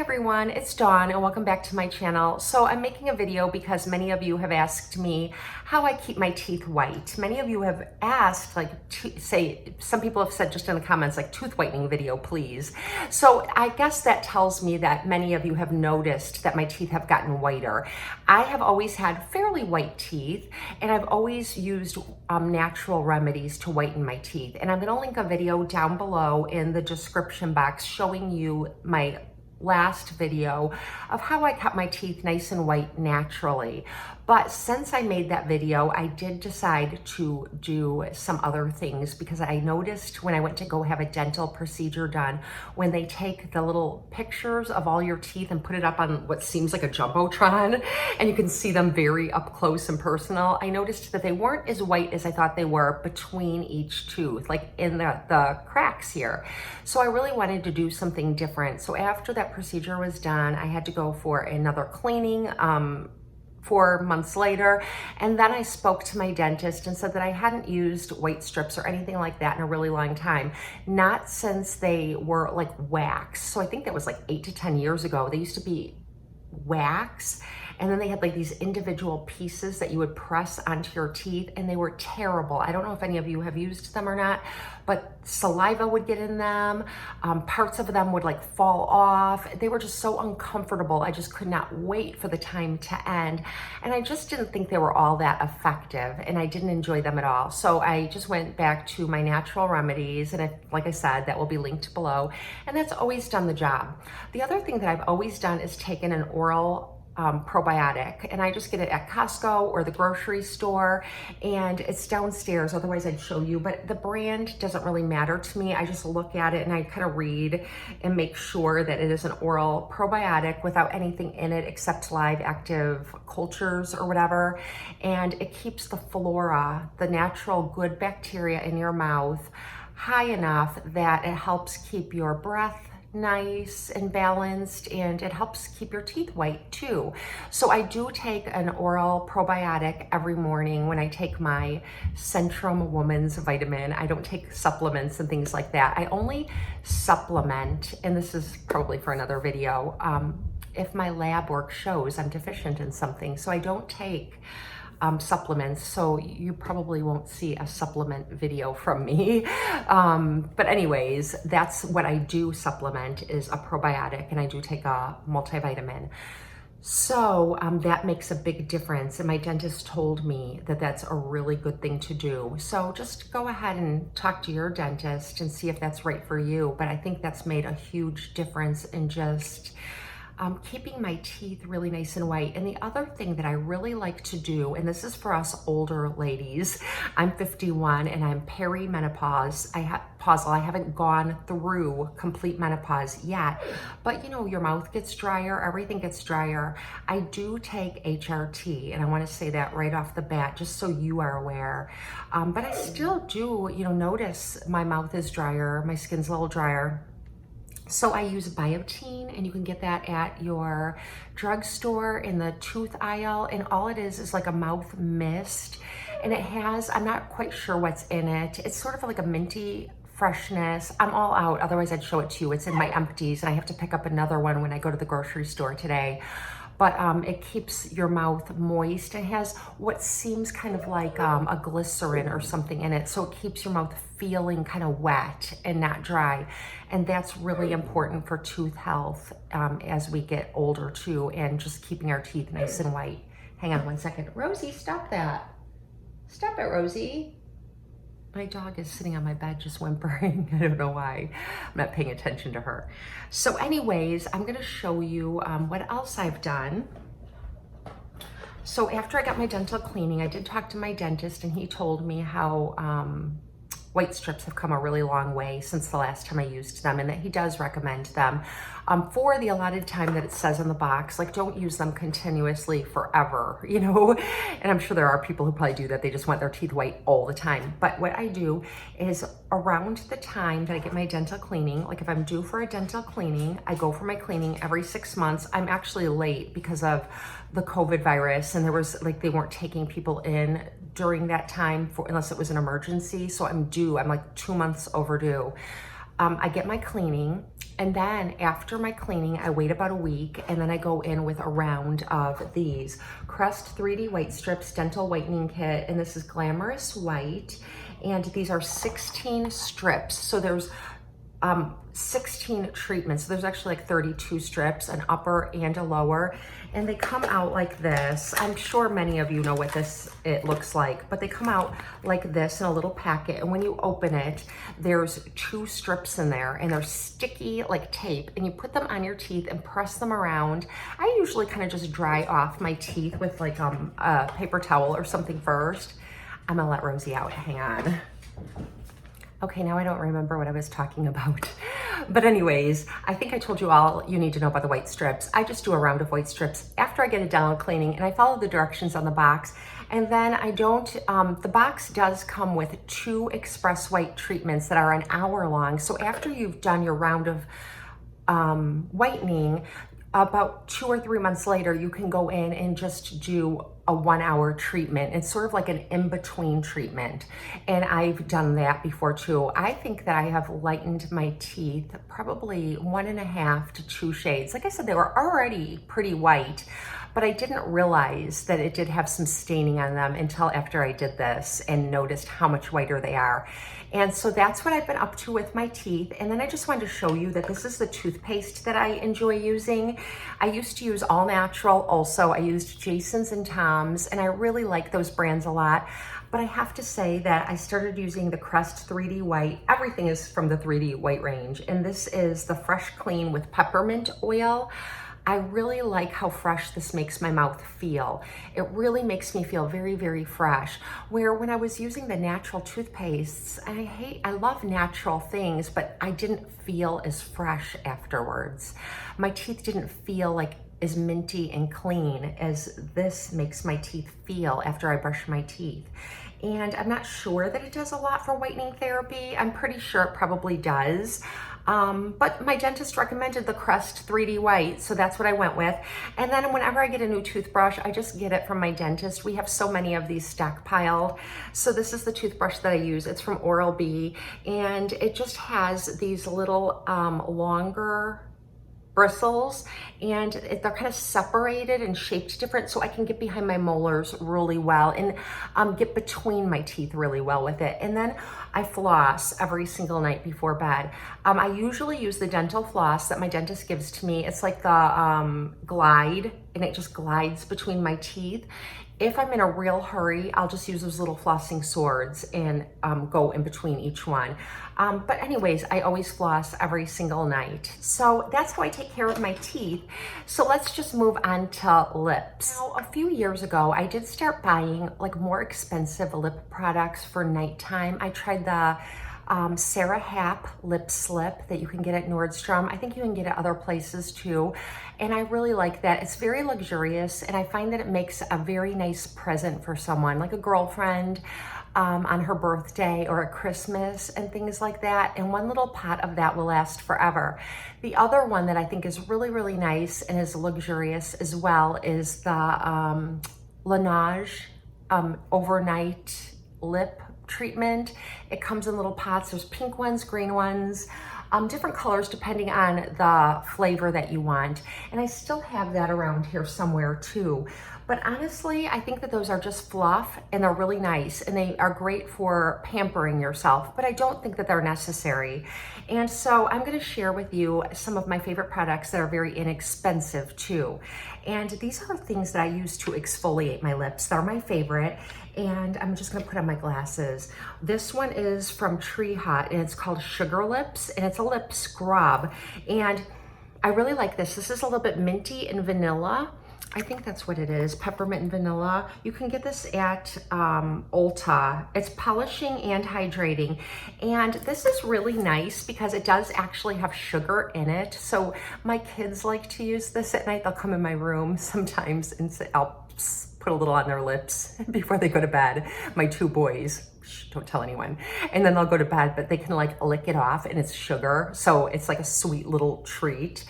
Everyone, it's Dawn and welcome back to my channel. So I'm making a video because many of you have asked me how I keep my teeth white. Many of you have asked, some people have said just in the comments, like tooth whitening video, please. So I guess that tells me that many of you have noticed that my teeth have gotten whiter. I have always had fairly white teeth and I've always used natural remedies to whiten my teeth. And I'm gonna link a video down below in the description box showing you my last video of how I cut my teeth nice and white naturally. But since I made that video, I did decide to do some other things because I noticed when I went to go have a dental procedure done, when they take the little pictures of all your teeth and put it up on what seems like a Jumbotron, and you can see them very up close and personal, I noticed that they weren't as white as I thought they were between each tooth, like in the cracks here. So I really wanted to do something different. So after that procedure was done, I had to go for another cleaning 4 months later, and then I spoke to my dentist and said that I hadn't used white strips or anything like that in a really long time, not since they were like wax. So I think that was like 8 to 10 years ago. They used to be wax, and then they had like these individual pieces that you would press onto your teeth, and they were terrible. I don't know if any of you have used them or not, but saliva would get in them. Parts of them would like fall off. They were just so uncomfortable. I just could not wait for the time to end. And I just didn't think they were all that effective, and I didn't enjoy them at all. So I just went back to my natural remedies, and like I said, that will be linked below. And that's always done the job. The other thing that I've always done is taken an oral probiotic, and I just get it at Costco or the grocery store, and it's downstairs. Otherwise I'd show you, but the brand doesn't really matter to me. I just look at it and I kind of read and make sure that it is an oral probiotic without anything in it except live active cultures or whatever, and it keeps the flora, the natural good bacteria in your mouth, high enough that it helps keep your breath nice and balanced, and it helps keep your teeth white too. So I do take an oral probiotic every morning when I take my Centrum Woman's vitamin. I don't take supplements and things like that. I only supplement, and this is probably for another video, if my lab work shows I'm deficient in something. So I don't take supplements, so you probably won't see a supplement video from me. But anyways, that's what I do supplement, is a probiotic, and I do take a multivitamin. So that makes a big difference, and my dentist told me that that's a really good thing to do. So just go ahead and talk to your dentist and see if that's right for you. But I think that's made a huge difference in just keeping my teeth really nice and white. And the other thing that I really like to do, and this is for us older ladies, I'm 51 and I'm perimenopause. I haven't gone through complete menopause yet, but you know, your mouth gets drier, everything gets drier. I do take HRT, and I want to say that right off the bat, just so you are aware. But I still do, you know, notice my mouth is drier, my skin's a little drier. So I use Biotine, and you can get that at your drugstore in the tooth aisle. And all it is like a mouth mist. And it has, I'm not quite sure what's in it. It's sort of like a minty freshness. I'm all out, otherwise I'd show it to you. It's in my empties, and I have to pick up another one when I go to the grocery store today. But it keeps your mouth moist. It has what seems kind of like a glycerin or something in it. So it keeps your mouth feeling kind of wet and not dry. And that's really important for tooth health as we get older too, and just keeping our teeth nice and white. Hang on one second. Rosie, stop that. Stop it, Rosie. My dog is sitting on my bed just whimpering. I don't know why. I'm not paying attention to her. So anyways, I'm gonna show you what else I've done. So after I got my dental cleaning, I did talk to my dentist, and he told me how white strips have come a really long way since the last time I used them, and that he does recommend them for the allotted time that it says on the box. Like, don't use them continuously forever, you know? And I'm sure there are people who probably do that. They just want their teeth white all the time. But what I do is around the time that I get my dental cleaning, like if I'm due for a dental cleaning, I go for my cleaning every 6 months. I'm actually late because of the COVID virus, and there was like, they weren't taking people in during that time unless it was an emergency. So I'm due, I'm like 2 months overdue. I get my cleaning, and then after my cleaning, I wait about a week, and then I go in with a round of these Crest 3D White Strips Dental Whitening Kit, and this is Glamorous White, and these are 16 strips. So there's 16 treatments. So there's actually like 32 strips, an upper and a lower, and they come out like this. I'm sure many of you know what it looks like, but they come out like this in a little packet, and when you open it, there's 2 strips in there, and they're sticky like tape, and you put them on your teeth and press them around. I usually kind of just dry off my teeth with like a paper towel or something first. I'm gonna let Rosie out, hang on. Okay, now I don't remember what I was talking about. But anyways, I think I told you all you need to know about the white strips. I just do a round of white strips after I get a dental cleaning, and I follow the directions on the box. And then I don't, the box does come with 2 express white treatments that are an hour long. So after you've done your round of whitening, about 2 or 3 months later, you can go in and just do a 1-hour treatment. It's sort of like an in-between treatment. And I've done that before too. I think that I have lightened my teeth probably 1.5 to 2 shades. Like I said, they were already pretty white, but I didn't realize that it did have some staining on them until after I did this and noticed how much whiter they are. And so that's what I've been up to with my teeth. And then I just wanted to show you that this is the toothpaste that I enjoy using. I used to use All Natural also. I used Jason's and Tom's, and I really like those brands a lot. But I have to say that I started using the Crest 3D White. Everything is from the 3D White range. And this is the Fresh Clean with peppermint oil. I really like how fresh this makes my mouth feel. It really makes me feel very, very fresh. Where when I was using the natural toothpastes, I love natural things, but I didn't feel as fresh afterwards. My teeth didn't feel like as minty and clean as this makes my teeth feel after I brush my teeth. And I'm not sure that it does a lot for whitening therapy. I'm pretty sure it probably does. But my dentist recommended the Crest 3D White, so that's what I went with. And then whenever I get a new toothbrush, I just get it from my dentist. We have so many of these stockpiled. So this is the toothbrush that I use. It's from Oral-B, and it just has these little longer bristles, and they're kind of separated and shaped different, so I can get behind my molars really well and get between my teeth really well with it. And then I floss every single night before bed. I usually use the dental floss that my dentist gives to me. It's like the Glide, and it just glides between my teeth. If I'm in a real hurry, I'll just use those little flossing swords and go in between each one. But anyways, I always floss every single night. So that's how I take care of my teeth. So let's just move on to lips. Now, a few years ago, I did start buying like more expensive lip products for nighttime. I tried the Sarah Happ lip slip that you can get at Nordstrom. I think you can get it other places too. And I really like that. It's very luxurious, and I find that it makes a very nice present for someone, like a girlfriend on her birthday or at Christmas and things like that. And one little pot of that will last forever. The other one that I think is really, really nice and is luxurious as well is the Laneige overnight lip treatment. It comes in little pots. There's pink ones, green ones, different colors depending on the flavor that you want. And I still have that around here somewhere too. But honestly, I think that those are just fluff, and they're really nice, and they are great for pampering yourself, but I don't think that they're necessary. And so I'm gonna share with you some of my favorite products that are very inexpensive too. And these are things that I use to exfoliate my lips. They're my favorite. And I'm just gonna put on my glasses. This one is from Tree Hut, and it's called Sugar Lips, and it's a lip scrub. And I really like this. This is a little bit minty and vanilla. I think that's what it is, peppermint and vanilla. You can get this at Ulta. It's polishing and hydrating. And this is really nice because it does actually have sugar in it. So my kids like to use this at night. They'll come in my room sometimes and I'll put a little on their lips before they go to bed. My 2 boys. Don't tell anyone. And then they'll go to bed, but they can like lick it off, and it's sugar. So it's like a sweet little treat.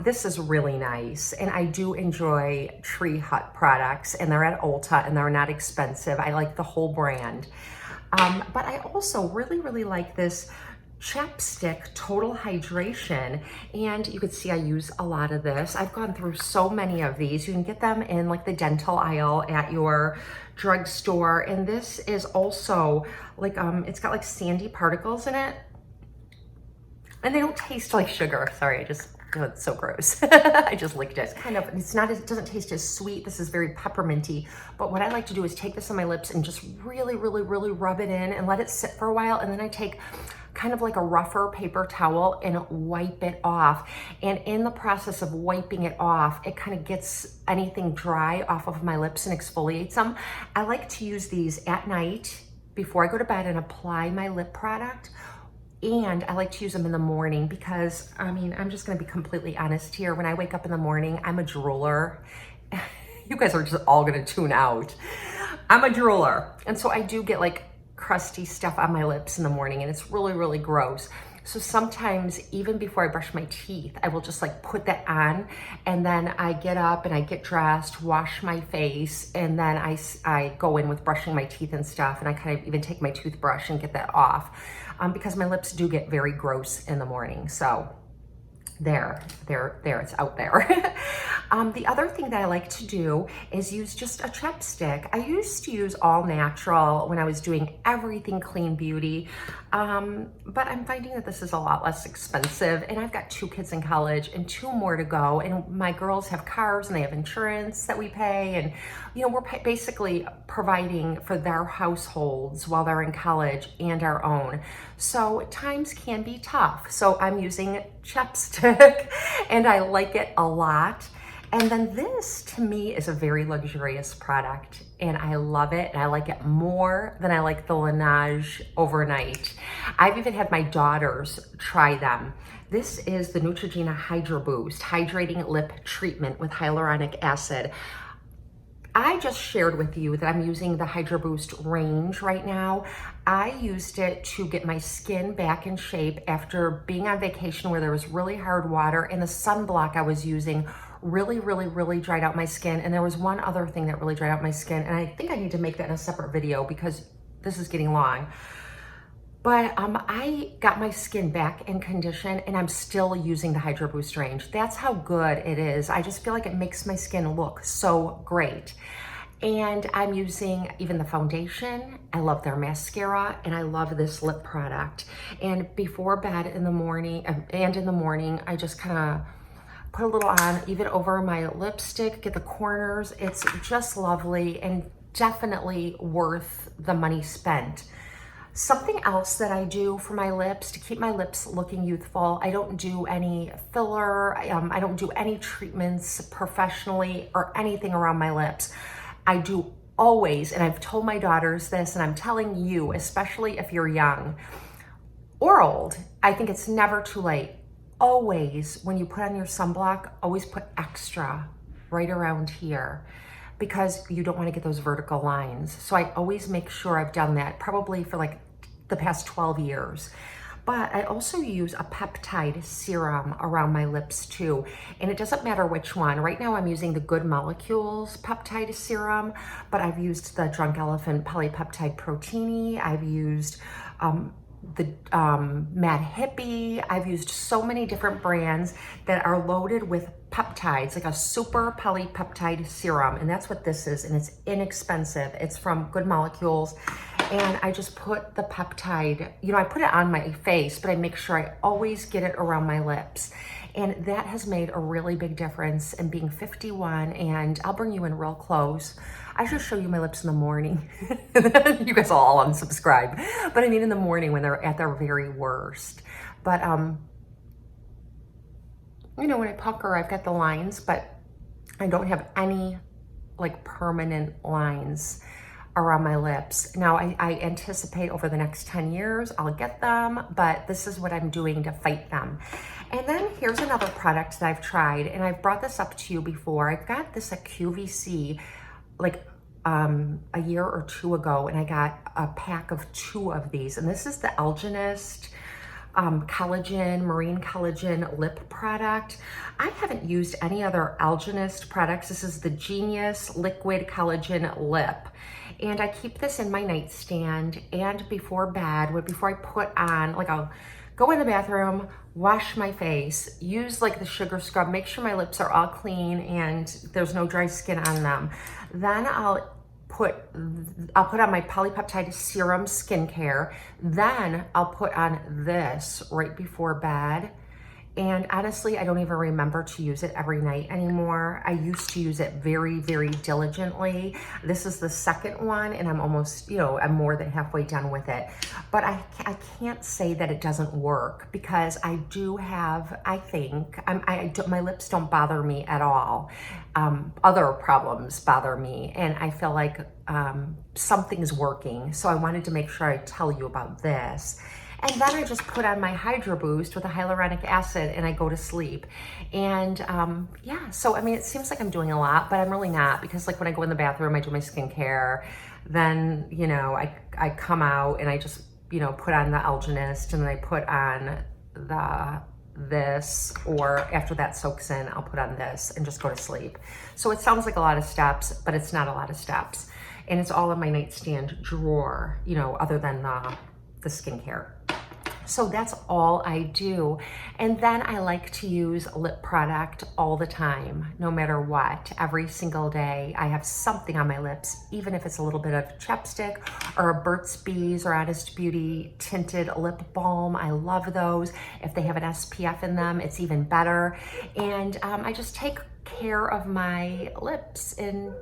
This is really nice. And I do enjoy Tree Hut products, and they're at Ulta, and they're not expensive. I like the whole brand. But I also really, really like this Chapstick Total Hydration, and you can see I use a lot of this. I've gone through so many of these. You can get them in like the dental aisle at your drugstore, and this is also like it's got like sandy particles in it, and they don't taste like sugar. Sorry, oh, it's so gross. I just licked it. It doesn't taste as sweet. This is very pepperminty. But what I like to do is take this on my lips and just really, really, really rub it in and let it sit for a while. And then I take kind of like a rougher paper towel and wipe it off. And in the process of wiping it off, it kind of gets anything dry off of my lips and exfoliates them. I like to use these at night before I go to bed and apply my lip product. And I like to use them in the morning because, I mean, I'm just gonna be completely honest here. When I wake up in the morning, I'm a drooler. You guys are just all gonna tune out. I'm a drooler. And so I do get like crusty stuff on my lips in the morning, and it's really, really gross. So sometimes even before I brush my teeth, I will just like put that on, and then I get up and I get dressed, wash my face, and then I go in with brushing my teeth and stuff, and I kind of even take my toothbrush and get that off because my lips do get very gross in the morning. So there, it's out there. The other thing that I like to do is use just a chapstick. I used to use all natural when I was doing everything clean beauty, but I'm finding that this is a lot less expensive, and I've got 2 kids in college and 2 more to go, and my girls have cars and they have insurance that we pay, and you know, we're basically providing for their households while they're in college and our own. So times can be tough. So I'm using chapstick and I like it a lot. And then this to me is a very luxurious product, and I love it, and I like it more than I like the Laneige Overnight. I've even had my daughters try them. This is the Neutrogena Hydroboost Hydrating Lip Treatment with Hyaluronic Acid. I just shared with you that I'm using the Hydroboost range right now. I used it to get my skin back in shape after being on vacation where there was really hard water, and the sunblock I was using really dried out my skin. And there was one other thing that really dried out my skin, and I think I need to make that in a separate video because this is getting long. But I got my skin back in condition, and I'm still using the Hydroboost range. That's how good it is. I just feel like it makes my skin look so great. And I'm using even the foundation. I love their mascara, and I love this lip product. And before bed in the morning, I just kind of put a little on, even over my lipstick, get the corners. It's just lovely and definitely worth the money spent. Something else that I do for my lips to keep my lips looking youthful, I don't do any filler, I don't do any treatments professionally or anything around my lips. I do always, and I've told my daughters this, and I'm telling you, especially if you're young or old, I think it's never too late. Always, when you put on your sunblock, always put extra right around here, because you don't want to get those vertical lines. So I always make sure I've done that, probably for like the past 12 years. But I also use a peptide serum around my lips too. And it doesn't matter which one. Right now I'm using the Good Molecules peptide serum, but I've used the Drunk Elephant polypeptide proteiny. I've used the Mad Hippie. I've used so many different brands that are loaded with peptides, like a super polypeptide serum. And that's what this is. And it's inexpensive. It's from Good Molecules. And I just put the peptide, you know, I put it on my face, but I make sure I always get it around my lips. And that has made a really big difference in being 51. And I'll bring you in real close. I should show you my lips in the morning. You guys will all unsubscribe. But I mean in the morning when they're at their very worst. But, you know, when I pucker, I've got the lines, but I don't have any like permanent lines around my lips. Now, I anticipate over the next 10 years, I'll get them, but this is what I'm doing to fight them. And then here's another product that I've tried, and I've brought this up to you before. I got this at QVC like a year or 2 ago, and I got a pack of 2 of these. And this is the Algenist collagen, marine collagen lip product. I haven't used any other Algenist products. This is the Genius Liquid Collagen Lip. And I keep this in my nightstand and before bed, before I put on, like I'll go in the bathroom, wash my face, use like the sugar scrub, make sure my lips are all clean and there's no dry skin on them. Then I'll put on my Polypeptide Serum skincare. Then I'll put on this right before bed. And honestly, I don't even remember to use it every night anymore. I used to use it very, very diligently. This is the second one and I'm almost, you know, I'm more than halfway done with it. But I can't say that it doesn't work because I do have, I think, my lips don't bother me at all. Other problems bother me and I feel like something's working. So I wanted to make sure I tell you about this. And then I just put on my Hydroboost with a hyaluronic acid and I go to sleep. And yeah, so I mean, it seems like I'm doing a lot, but I'm really not because like when I go in the bathroom, I do my skincare. Then, you know, I come out and I just, you know, put on the Algenist and then I put on this, or after that soaks in, I'll put on this and just go to sleep. So it sounds like a lot of steps, but it's not a lot of steps. And it's all in my nightstand drawer, you know, other than the skincare. So that's all I do. And then I like to use lip product all the time, no matter what. Every single day I have something on my lips, even if it's a little bit of chapstick or a Burt's Bees or Honest Beauty tinted lip balm. I love those. If they have an SPF in them, it's even better. And I just take care of my lips and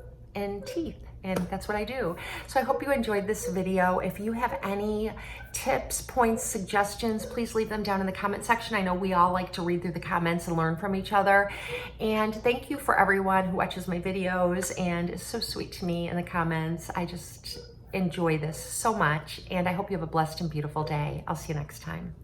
teeth. And that's what I do. So I hope you enjoyed this video. If you have any tips, points, suggestions, please leave them down in the comment section. I know we all like to read through the comments and learn from each other. And thank you for everyone who watches my videos and is so sweet to me in the comments. I just enjoy this so much. And I hope you have a blessed and beautiful day. I'll see you next time.